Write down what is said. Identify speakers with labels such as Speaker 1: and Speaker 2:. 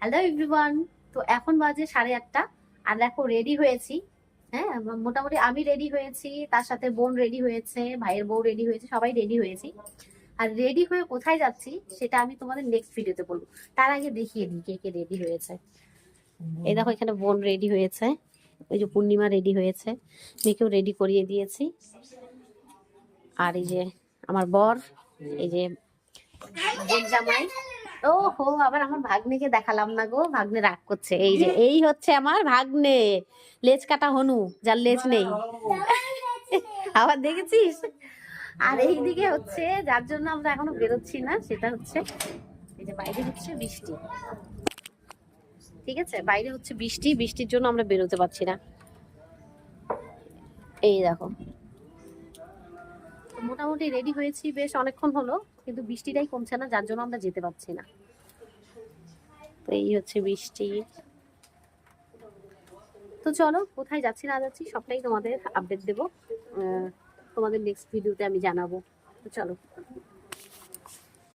Speaker 1: Hello everyone. তো এখন বাজে 8:30। আর দেখো রেডি হয়েছি। হ্যাঁ, মোটামুটি আমি রেডি হয়েছি, তার সাথে বোন রেডি হয়েছে, ভাইয়ের বউ রেডি হয়েছে, সবাই রেডি হয়েছি। আর রেডি হয়ে কোথায় যাচ্ছি সেটা আমি তোমাদের নেক্সট ভিডিওতে বলবো। তার আগে দেখিয়ে দিই কে কে রেডি হয়েছে। এই দেখো এখানে বোন রেডি হয়েছে, ওই যে পূর্ণিমা রেডি হয়েছে, মেয়েকেও রেডি করিয়ে দিয়েছি। আর এই যে আমার বর, এই যে বোন জামাই। ও হো, আবার আমার ভাগ্নেকে দেখালাম না গো, ভাগ্নে রাগ করছে। এই যে এই হচ্ছে আমার ভাগ্নে, লেজ কাটা হনু, যার লেজ নেই। আবার দেখেছিস? আর এইদিকে হচ্ছে যার জন্য আমরা এখনো বেরোচ্ছি না, সেটা হচ্ছে এই যে বাইরে হচ্ছে বৃষ্টি। ঠিক আছে, বাইরে হচ্ছে বৃষ্টি, বৃষ্টির জন্য আমরা বেরোতে পারছি না। এই দেখো, তো মোটামুটি রেডি হয়েছি বেশ অনেকক্ষণ হলো, কিন্তু বৃষ্টিটাই কমছে না, যার জন্য আমরা যেতে পারছি না। তো এই হচ্ছে বৃষ্টি। তো চলো, কোথায় যাচ্ছি না যাচ্ছি সবটাই তোমাদের আপডেট দেবো। তোমাদের নেক্সট ভিডিওতে আমি জানাবো। তো চলো।